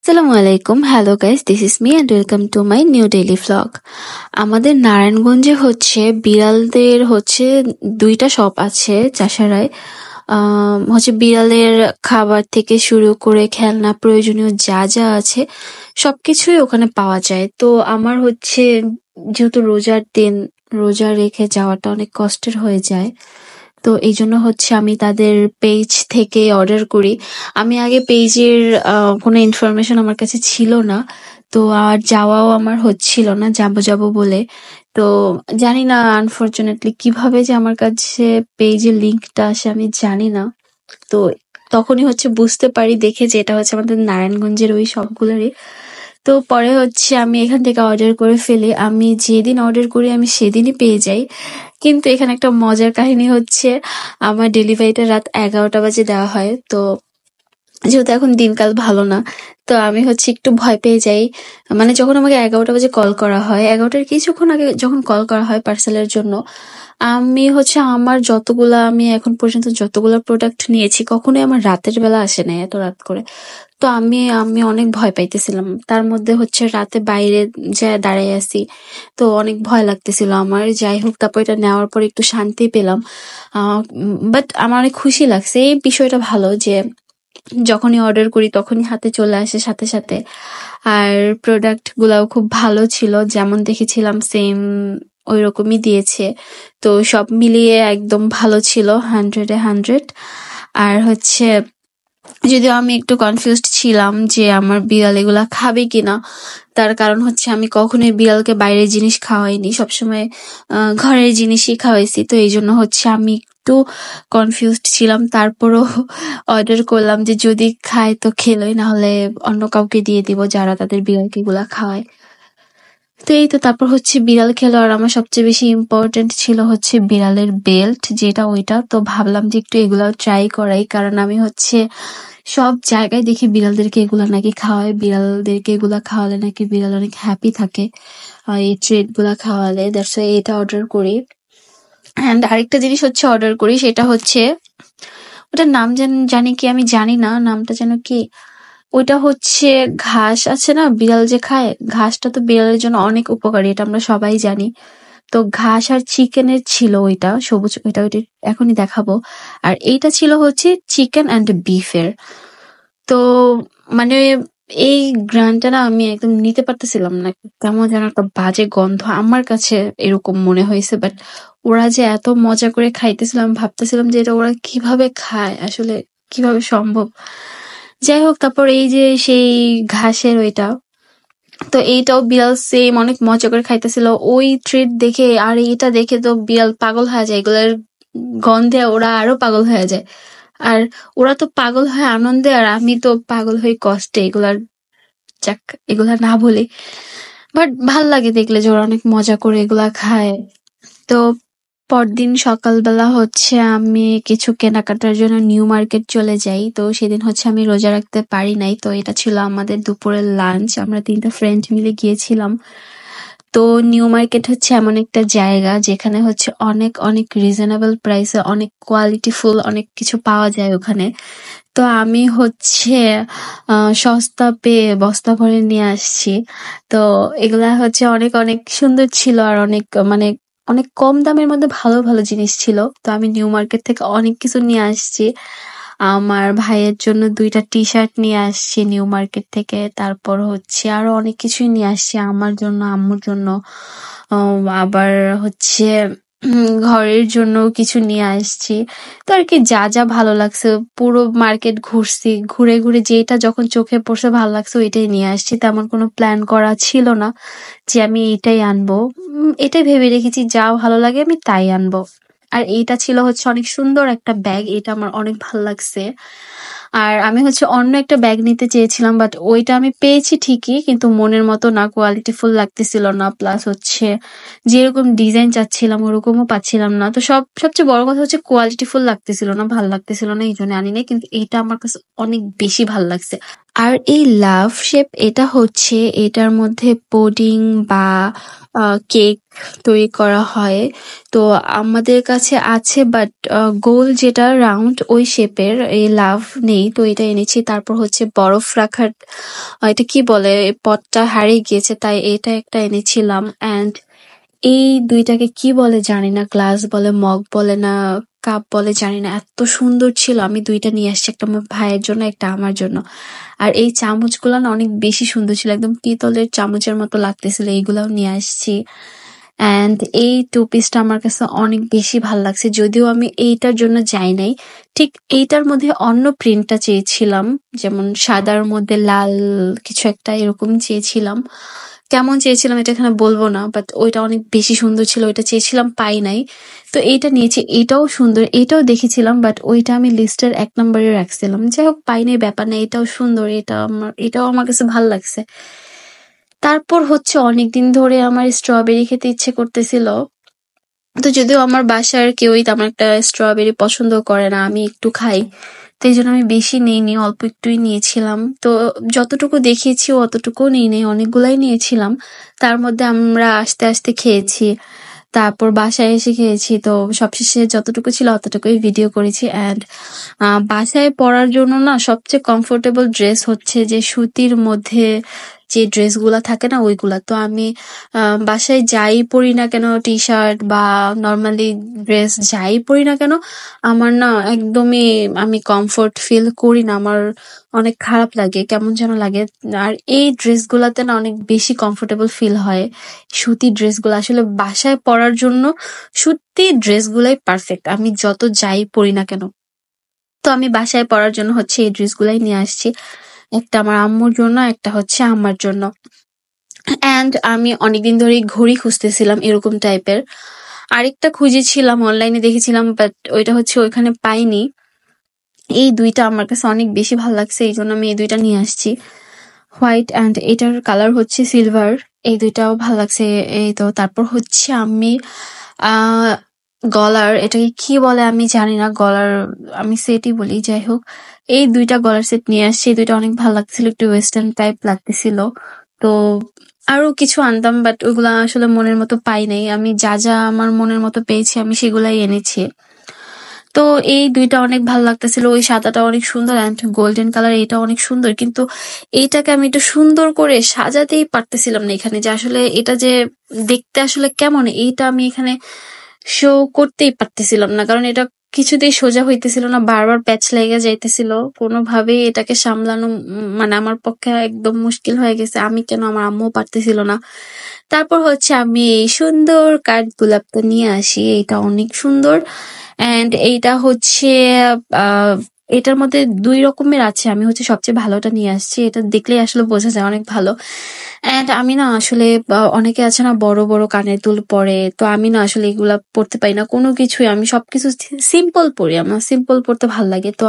আসসালামু আলাইকুম, hello guys, this is me and welcome to my new daily vlog. আমাদের নারায়ণগঞ্জে বিড়ালদের দুইটা শপ আছে চাষারায়। বিড়ালের খাবার থেকে শুরু করে খেলনা প্রয়োজনীয় যা যা আছে সবকিছুই ওখানে পাওয়া যায়। তো আমার যেহেতু রোজার দিন, রোজা রেখে যাওয়াটা অনেক কষ্টের হয়ে যায়, তো এই জন্য আমি তাদের পেজ থেকে অর্ডার করি। আমি আগে পেজের কোনো ইনফরমেশন আমার কাছে ছিল না, তো আর যাওয়াও আমার হচ্ছিল না, যাবো যাবো বলে। তো জানি না আনফরচুনেটলি কিভাবে যে আমার কাছে পেজের লিঙ্কটা আসে আমি জানি না। তো তখনই বুঝতে পারি দেখে যে এটা আমাদের নারায়ণগঞ্জের ওই সবগুলোরই। তো পরে আমি এখান থেকে অর্ডার করে ফেলি। আমি যেদিন অর্ডার করি আমি সেদিনই পেয়ে যাই। কিন্তু এখানে একটা মজার কাহিনী আমার ডেলিভারিটা রাত 11টা বাজে দেওয়া হয়। তো যেহেতু এখন দিনকাল ভালো না, তো আমি একটু ভয় পেয়ে যাই। মানে যখন আমাকে 11টা বাজে কল করা হয়, 11টার কিছুক্ষণ আগে যখন কল করা হয় পার্সেলের জন্য, আমি আমার আমি এখন পর্যন্ত যতগুলো প্রোডাক্ট নিয়েছি কখনোই আমার রাতের বেলা আসে নাই এত রাত করে। তো আমি আমি অনেক ভয় পাইতেছিলাম। তার মধ্যে রাতে বাইরে যায় দাঁড়াই আছি, তো অনেক ভয় লাগতেছিল আমার। যাই হোক, তারপর এটা নেওয়ার পর একটু শান্তি পেলাম। বাট আমার অনেক খুশি লাগছে, এই বিষয়টা ভালো যে যখনই অর্ডার করি তখনই হাতে চলে আসে সাথে সাথে। আর প্রোডাক্ট গুলাও খুব ভালো ছিল, যেমন দেখেছিলাম সেম ওই রকমই দিয়েছে। তো সব মিলিয়ে একদম ভালো ছিল, 100-এ 100। আর যদিও আমি একটু কনফিউজড ছিলাম যে আমার বিড়াল এগুলা খাবে কিনা, তার কারণ আমি কখনোই বিড়ালকে বাইরের জিনিস খাওয়াইনি, সবসময় ঘরের জিনিসই খাওয়াইছি। তো এই জন্য আমি একটু কনফিউজড ছিলাম। তারপরও অর্ডার করলাম যে যদি খায় তো খেলোই, না হলে অন্য কাউকে দিয়ে দিব যারা তাদের বিড়ালকে এগুলা খাওয়ায়। তো এই তো তারপর বিড়াল খেলো। আর আমার সবচেয়ে বেশি ইম্পর্টেন্ট ছিল বিড়ালের বেল্ট, যেটা ওইটা। তো ভাবলাম যে একটু এগুলাও ট্রাই করাই, কারণ আমি সব জায়গায় দেখি বিড়ালদেরকে এগুলা নাকি খাওয়ায়, বিড়ালদেরকে এগুলা খাওয়ালে নাকি বিড়াল অনেক হ্যাপি থাকে এই ট্রিট গুলা খাওয়ালে। দ্যাটস ওয়াই এটা অর্ডার করি। অ্যান্ড আরেকটা জিনিস অর্ডার করি, সেটা ওটার নাম জানি কি আমি জানি না, নামটা যেন কি, ওইটা ঘাস আছে না বিড়াল যে খায়, ঘাসটা তো বিড়ালের জন্য অনেক উপকারী, এটা আমরা সবাই জানি। তো ঘাস আর চিকেনের ছিল ওইটা সবুজ, ওইটা এখনই দেখাবো। আর এইটা ছিল চিকেন অ্যান্ড বিফের। তো মানে এই গ্রানটা না আমি একদম নিতে পারতেছিলাম না, কেমন যেন একটা বাজে গন্ধ আমার কাছে এরকম মনে হয়েছে। বাট ওরা যে এত মজা করে খাইতেছিলাম, ভাবতেছিলাম যে এটা ওরা কিভাবে খায়, আসলে কিভাবে সম্ভব। যাই হোক, তারপর এই যে সেই ঘাসের ওইটা, তো এইটাও বিড়াল সেম অনেক মজা করে খাইতেছিল ওই ট্রিট দেখে। আর এটা দেখে তো বিড়াল পাগল হয়ে যায়, এগুলার গন্ধে ওরা আরো পাগল হয়ে যায়। আর ওরা তো পাগল হয় আনন্দে, আর আমি তো পাগল হই কষ্টে। যাক, এগুলা না বলি, বাট ভাল লাগে দেখলে যে ওরা অনেক মজা করে এগুলা খায়। তো পরদিন সকালবেলা আমি কিছু কেনাকাটার জন্য নিউ মার্কেট চলে যাই। তো সেদিন আমি রোজা রাখতে পারি নাই, তো এটা ছিল আমাদের দুপুরের লাঞ্চ। আমরা 3টা ফ্রেন্ড মিলে গিয়েছিলাম। তো নিউ মার্কেট এমন একটা জায়গা যেখানে অনেক অনেক রিজনেবল প্রাইসে অনেক কোয়ালিটিফুল অনেক কিছু পাওয়া যায় ওখানে। তো আমি সস্তা পেয়ে বস্তা ভরে নিয়ে আসছি। তো এগুলা অনেক অনেক সুন্দর ছিল, আর অনেক অনেক কম দামের মধ্যে ভালো ভালো জিনিস ছিল। তো আমি নিউ মার্কেট থেকে অনেক কিছু নিয়ে আসছি। আমার ভাইয়ের জন্য 2টা টি-শার্ট নিয়ে আসছি নিউ মার্কেট থেকে। তারপর আরো অনেক কিছুই নিয়ে আসছি আমার জন্য, আম্মুর জন্য। আবার ঘরের জন্য কিছু নিয়ে আসছি। তো আর কি, যা যা ভালো লাগছে পুরো মার্কেট ঘুরছি, ঘুরে ঘুরে যেটা যখন চোখে পড়ছে ভালো লাগছে ওইটাই নিয়ে আসছি। তেমন কোনো প্ল্যান করা ছিল না যে আমি এটাই আনবো। এটাই ভেবে রেখেছি যা ভালো লাগে আমি তাই আনবো। আর এইটা ছিল অনেক সুন্দর একটা ব্যাগ, এটা আমার অনেক ভালো লাগছে। আর আমি অন্য একটা ব্যাগ নিতে চেয়েছিলাম, বাট ওইটা আমি পেয়েছি ঠিকই, কিন্তু মনের মতো না, কোয়ালিটিফুল লাগতেছিল না। প্লাস যেরকম ডিজাইন চাচ্ছিলাম ওরকমও পাচ্ছিলাম না। তো সবচেয়ে বড় কথা কোয়ালিটিফুল লাগতেছিল না, ভাল লাগতেছিল না, এই জন্য আনি নাই। কিন্তু এইটা আমার কাছে অনেক বেশি ভাল লাগছে। আর এই লাভ শেপ এটা হচ্ছে এটার মধ্যে পুডিং বা কেক তৈরি করা হয়। তো আমাদের কাছে আছে, বাট গোল যেটা রাউন্ড ওই শেপের এই লাভ নেই, তো এটা এনেছি। তারপর হচ্ছে বরফ রাখার এটা কি বলে, পটটা হারিয়ে গিয়েছে, তাই এটা একটা এনেছিলাম। অ্যান্ড এই দুইটাকে কি বলে জানি না, গ্লাস বলে, মগ বলে না কাপ বলে জানি না, এত সুন্দর ছিল। আমি দুইটা নিয়ে আসছি, একটা আমার ভাইয়ের জন্য, একটা আমার জন্য। আর এই চামচগুলো না অনেক বেশি সুন্দর ছিল, একদম পিতলের চামচের মতো লাগতেছিল, এইগুলাও নিয়ে আসছি। অ্যান্ড এই টু পিসটা আমার কাছে অনেক বেশি ভাল লাগছে, যদিও আমি এইটার জন্য যাই নাই। ঠিক এইটার মধ্যে অন্য প্রিন্টটা চেয়েছিলাম, যেমন সাদার মধ্যে লাল কিছু একটা এরকম চেয়েছিলাম। কেমন চেয়েছিলাম এটা এখানে বলবো না, বাট ওইটা অনেক বেশি সুন্দর ছিল, ওইটা চেয়েছিলাম পাই নাই। তো এইটা নিয়েছি, এটাও সুন্দর, এটাও দেখেছিলাম, বাট ওইটা আমি লিস্টের 1 নম্বরে রাখছিলাম। যাই হোক, পাই নাই, ব্যাপার না, এটাও সুন্দর, এটাও আমার কাছে ভাল লাগছে। তারপর হচ্ছে অনেকদিন ধরে আমার স্ট্রবেরি খেতে ইচ্ছে করতেছিল। তো যদিও আমার বাসার কেউই তেমন একটা স্ট্রবেরি পছন্দ করে না, আমি একটু খাই, তো এই জন্য আমি বেশি নিইনি, অল্প একটুই নিয়েছিলাম। তো যতটুকু দেখিয়েছি অতটুকু নিই নাই, অনেকগুলাই নিয়েছিলাম। তার মধ্যে আমরা আস্তে আস্তে খেয়েছি, তারপর বাসায় এসে খেয়েছি। তো সবশেষে যতটুকু ছিল অতটুকুই ভিডিও করেছি। অ্যান্ড বাসায় পরার জন্য না সবচেয়ে কমফোর্টেবল ড্রেস হচ্ছে যে সুতির মধ্যে যে ড্রেসগুলা থাকে না ওইগুলা। তো আমি বাসায় যাই পরি না কেন, টি শার্ট বা নর্মালি ড্রেস যাই পরি না কেন, আমার না একদমই আমি কমফোর্ট ফিল করি না, আমার অনেক খারাপ লাগে, কেমন যেন লাগে। আর এই ড্রেসগুলাতে না অনেক বেশি কমফোর্টেবল ফিল হয়। সুতির ড্রেসগুলো আসলে বাসায় পরার জন্য সুতির ড্রেসগুলাই পারফেক্ট, আমি যত যাই পরি না কেন। তো আমি বাসায় পরার জন্য হচ্ছে এই ড্রেসগুলাই নিয়ে আসছি, একটা আমার আম্মুর জন্য, একটা হচ্ছে আমার জন্য। অ্যান্ড আমি অনেকদিন ধরেই ঘড়ি খুঁজতেছিলাম এরকম টাইপের, আরেকটা খুঁজেছিলাম, অনলাইনে দেখেছিলাম, বাট ওইটা হচ্ছে ওইখানে পাইনি। এই দুইটা আমার কাছে অনেক বেশি ভালো লাগছে, এই জন্য আমি এই দুইটা নিয়ে আসছি, হোয়াইট অ্যান্ড এটার কালার হচ্ছে সিলভার। এই দুইটাও ভালো লাগছে। এই তো তারপর হচ্ছে আমি আহ গলার, এটাকে কি বলে আমি জানি না, গলার আমি সেটই বলি, যাই হোক এই দুইটা গলার সেট নিয়ে আসছি। এই দুইটা অনেক ভালো লাগছিল, একটু ওয়েস্টার্ন টাইপ লাগতেছিল। তো আরো কিছু আনতাম, বাট ওইগুলা আসলে মনের মতো পাই নাই। আমি যা যা আমার মনের মতো পেয়েছি আমি সেগুলাই এনেছি। তো এই দুইটা অনেক ভালো লাগতেছিল, ওই সাদাটা অনেক সুন্দর অ্যান্ড গোল্ডেন কালার, এটা অনেক সুন্দর, কিন্তু এইটাকে আমি একটু সুন্দর করে সাজাতেই পারতেছিলাম না এখানে, যে আসলে এটা যে দেখতে আসলে কেমন, এইটা আমি এখানে শো করতেই পারতেছিলাম না, কারণ এটা কিছুতেই সোজা হইতেছিল না, বারবার প্যাচ লেগে যাইতেছিল, কোনোভাবেই এটাকে সামলানো মানে আমার পক্ষে একদম মুশকিল হয়ে গেছে, আমি কেন আমার আম্মু পারতেছিল না। তারপর হচ্ছে আমি এই সুন্দর কাঠ গোলাপটা নিয়ে আসি, এটা অনেক সুন্দর। অ্যান্ড এইটা হচ্ছে আহ এটার মধ্যে 2 রকমের আছে, আমি হচ্ছে সবচেয়ে ভালোটা নিয়ে আসছি, এটা দেখলেই আসলে বোঝা যায় অনেক ভালো। অ্যান্ড আমি না আসলে অনেকে আছে না বড় বড় কানের দুল পরে, তো আমি না আসলে এগুলা পড়তে পারি না কোনো কিছুই, আমি সবকিছু সিম্পল পরি, আমার সিম্পল পড়তে ভালো লাগে। তো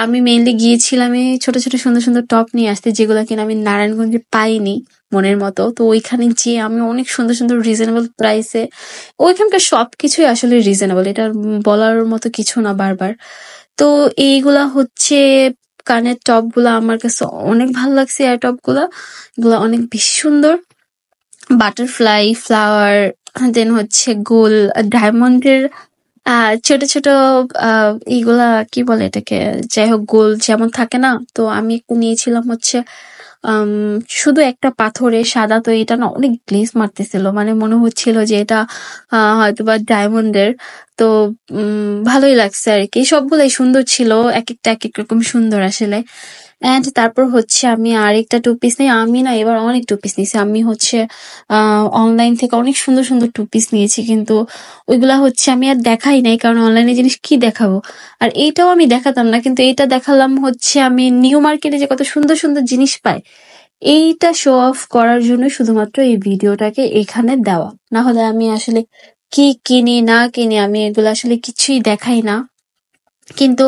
আমি মেইনলি গিয়েছিলাম এই ছোট ছোট সুন্দর সুন্দর টপ নিয়ে আসতে, যেগুলো কিনা আমি নারায়ণগঞ্জে পাইনি মনের মতো। তো ওইখানে যেয়ে আমি অনেক সুন্দর সুন্দর রিজনেবল প্রাইসে, ওইখানকার সবকিছুই আসলে রিজনেবল, এটা বলার মতো কিছু না বারবার। তো এইগুলা হচ্ছে কানের টপ গুলা আমার কাছে অনেক ভালো লাগছে, এয়ার টপ গুলা, এগুলা অনেক বেশি সুন্দর। বাটারফ্লাই ফ্লাওয়ার, দেন হচ্ছে গোল ডায়মন্ডের ছোট ছোট এইগুলা কি বলে এটাকে, যাই হোক গোল যেমন থাকে না, তো আমি একটু নিয়েছিলাম হচ্ছে আম, শুধু একটা পাথরে সাদা, তো এটা না অনেক গ্লেজ মারতেছিল, মানে মনে হচ্ছিল যে এটা হয়তো বা ডায়মন্ডের। তো ভালোই লাগছে আর কি, সবগুলাই সুন্দর ছিল, এক একটা এক এক রকম সুন্দর আসলে। এন্ড তারপর হচ্ছে আমি আরেকটা টু পিস নিই, আমি না এবার অনেক টু পিস নিয়েছি, আমি হচ্ছে অনলাইন থেকে অনেক সুন্দর সুন্দর টু পিস নিয়েছি, কিন্তু ওইগুলা হচ্ছে আমি আর দেখাই নাই, কারণ অনলাইনে জিনিস কি দেখাবো। আর এইটাও আমি দেখাতাম না, কিন্তু এইটা দেখালাম হচ্ছে আমি নিউ মার্কেটে যে কত সুন্দর সুন্দর জিনিস পাই, এইটা শো অফ করার জন্য শুধুমাত্র এই ভিডিওটাকে এখানে দেওয়া, না হলে আমি আসলে কি কিনি না কিনি আমি এগুলো আসলে কিছুই দেখাই না। কিন্তু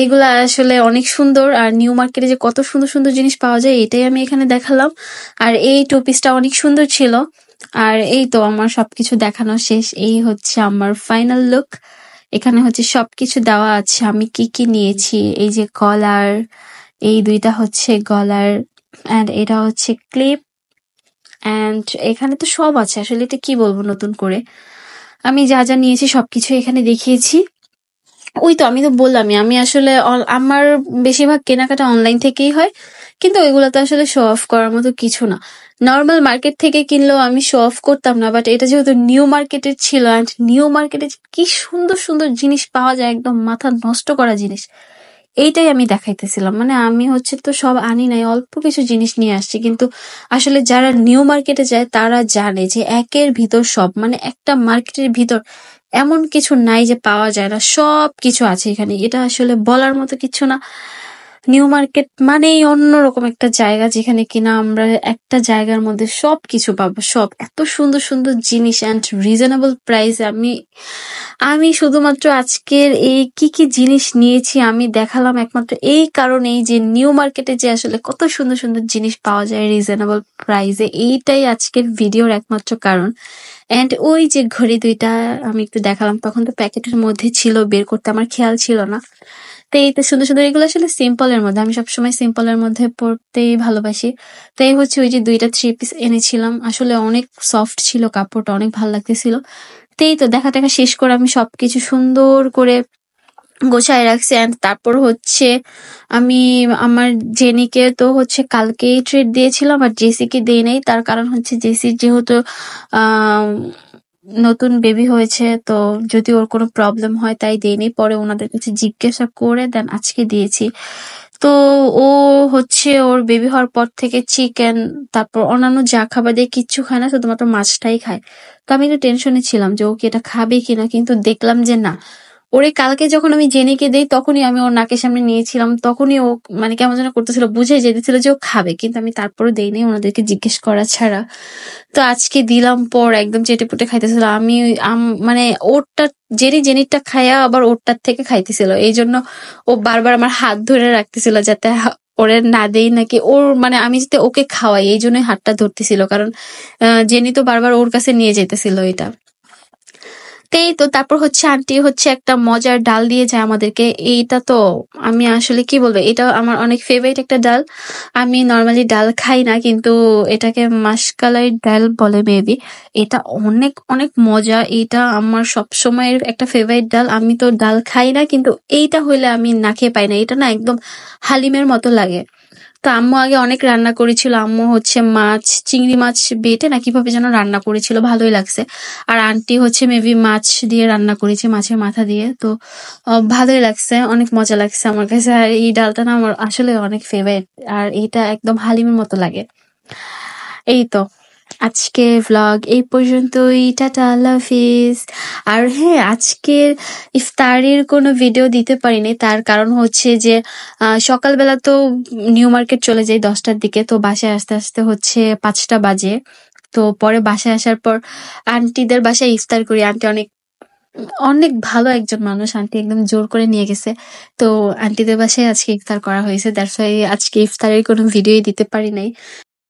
এগুলা আসলে অনেক সুন্দর, আর নিউ মার্কেটে যে কত সুন্দর সুন্দর জিনিস পাওয়া যায় এটাই আমি এখানে দেখালাম। আর এই টু পিসটা অনেক সুন্দর ছিল। আর এই তো আমার সবকিছু দেখানো শেষ, এই হচ্ছে আমার ফাইনাল লুক। এখানে হচ্ছে সবকিছু দেওয়া আছে আমি কি কি নিয়েছি, এই যে কলার, এই দুইটা হচ্ছে গলার, অ্যান্ড এটা হচ্ছে ক্লিপ, অ্যান্ড এখানে তো সব আছে, আসলে এটা কি বলবো নতুন করে। আমি যা যা নিয়েছি সবকিছু এখানে দেখিয়েছি। ওই তো আমি তো বললামই, আমি আসলে আমার বেশিরভাগ কেনাকাটা অনলাইন থেকেই হয়, কিন্তু ওইগুলো তো আসলে শো অফ করার মতো কিছু না। নর্মাল মার্কেট থেকে কিনলেও আমি শো অফ করতাম না, বাট এটা যেহেতু নিউ মার্কেটের ছিল, অ্যান্ড নিউ মার্কেটে কি সুন্দর সুন্দর জিনিস পাওয়া যায়, একদম মাথা নষ্ট করা জিনিস, এইটাই আমি দেখাইতেছিলাম। মানে আমি হচ্ছে তো সব আনি নাই, অল্প কিছু জিনিস নিয়ে আসছি, কিন্তু আসলে যারা নিউ মার্কেটে যায় তারা জানে যে একের ভিতর সব, মানে একটা মার্কেটের ভিতর এমন কিছু নাই যে পাওয়া যায় না, সব কিছু আছে এখানে। এটা আসলে বলার মতো কিছু না। নিউ মার্কেট মানেই অন্যরকম একটা জায়গা, যেখানে কিনা আমরা একটা জায়গার মধ্যে সবকিছু পাবো, সব এত সুন্দর সুন্দর জিনিস অ্যান্ড রিজনেবল প্রাইস। আমি আমি শুধুমাত্র আজকের এই কি কি জিনিস নিয়েছি আমি দেখালাম একমাত্র এই কারণেই, যে নিউ মার্কেটে যে আসলে কত সুন্দর সুন্দর জিনিস পাওয়া যায় রিজনেবল প্রাইসে, এইটাই আজকের ভিডিওর একমাত্র কারণ। এন্ড ওই যে ঘড়ি দুইটা আমি একটু দেখালাম, তখন তো প্যাকেটের মধ্যে ছিল, বের করতে আমার খেয়াল ছিল না। তো এই তো সুন্দর সুন্দর, এগুলো আসলে সিম্পল এর মধ্যে, আমি সবসময় সিম্পল এর মধ্যে পড়তেই ভালোবাসি। তো এই হচ্ছে ওই যে দুইটা 3 পিস এনেছিলাম, আসলে অনেক সফট ছিল কাপড়টা, অনেক ভালো লাগতেছিল। তো এই তো দেখা দেখা শেষ করে আমি সবকিছু সুন্দর করে গোছায় রাখছি। অ্যান্ড তারপর হচ্ছে আমি আমার জেনিকে তো হচ্ছে কালকেই ট্রিট দিয়েছিলাম, আর জেসিকে দেই নাই। তার কারণ হচ্ছে জেসির যেহেতু আহ নতুন বেবি হয়েছে, তো যদি ওর কোনো প্রবলেম হয় তাই দেইনি, পরে ওনাদের কাছে জিজ্ঞাসা করে দেন আজকে দিয়েছি। তো ও হচ্ছে ওর বেবি হওয়ার পর থেকে চিকেন, তারপর অন্যান্য যা খাবার দিয়ে কিচ্ছু খায় না, শুধুমাত্র মাছটাই খায়। তো আমি একটু টেনশনে ছিলাম যে ও কি এটা খাবে কিনা, কিন্তু দেখলাম যে না। ওরে কালকে যখন আমি জেনিকে দেই তখনই আমি ওর নাকের সামনে নিয়েছিলাম, তখনই ও মানে কেমন যেন করতেছিল, বুঝেই যেতেছিল যে ও খাবে, কিন্তু আমি তারপরে দেইনি ওনাদেরকে জিজ্ঞেস করা ছাড়া। তো আজকে দিলাম, পর একদম চেটেপুটে খাইতেছিল। আমি মানে ওরটা জেনিরটা খাইয়া আবার ওরটার থেকে খাইতেছিল, এই জন্য ও বারবার আমার হাত ধরে রাখতেছিল যাতে ওরে না দেই নাকি ওর, মানে আমি যাতে ওকে খাওয়াই, এই জন্যই হাতটা ধরতেছিল, কারণ জেনি তো বারবার ওর কাছে নিয়ে যেতেছিল এটা। এই তো তারপর হচ্ছে আন্টি হচ্ছে একটা মজার ডাল দিয়ে যায় আমাদেরকে। এইটা তো আমি আসলে কি বলবো, এটা আমার অনেক ফেভারিট একটা ডাল। আমি নর্মালি ডাল খাই না, কিন্তু এটাকে মাসকালাই ডাল বলে মেবি। এটা অনেক অনেক মজা, এটা আমার সব সময়ের একটা ফেভারিট ডাল। আমি তো ডাল খাই না, কিন্তু এইটা হইলে আমি না খেয়ে পাই না। এটা না একদম হালিমের মতো লাগে। তো আম্মু আগে অনেক রান্না করেছিল, আম্মু হচ্ছে মাছ, চিংড়ি মাছ বেটে না কিভাবে যেন রান্না করেছিল, ভালোই লাগছে। আর আন্টি হচ্ছে মেবি মাছ দিয়ে রান্না করেছে, মাছের মাথা দিয়ে। তো ভালোই লাগছে, অনেক মজা লাগছে আমার কাছে। আর এই ডালটা না আমার আসলে অনেক ফেভারিট, আর এটা একদম হালিমের মতো লাগে। এই তো আজকে ভ্লগ এই পর্যন্তই, টাটা, আল্লাহ হাফিজ। আর হ্যাঁ, আজকের ইফতারের কোনো ভিডিও দিতে পারিনি, তার কারণ হচ্ছে যে সকালবেলা তো নিউ মার্কেট চলে যাই 10টার দিকে, তো বাসায় আসতে আসতে হচ্ছে 5টা বাজে। তো পরে বাসায় আসার পর আন্টিদের বাসায় ইফতার করি। আন্টি অনেক অনেক ভালো একজন মানুষ, আন্টি একদম জোর করে নিয়ে গেছে। তো আন্টিদের বাসায় আজকে ইফতার করা হয়েছে, দ্যাটস ওয়াই আজকে ইফতারের কোনো ভিডিওই দিতে পারি নাই।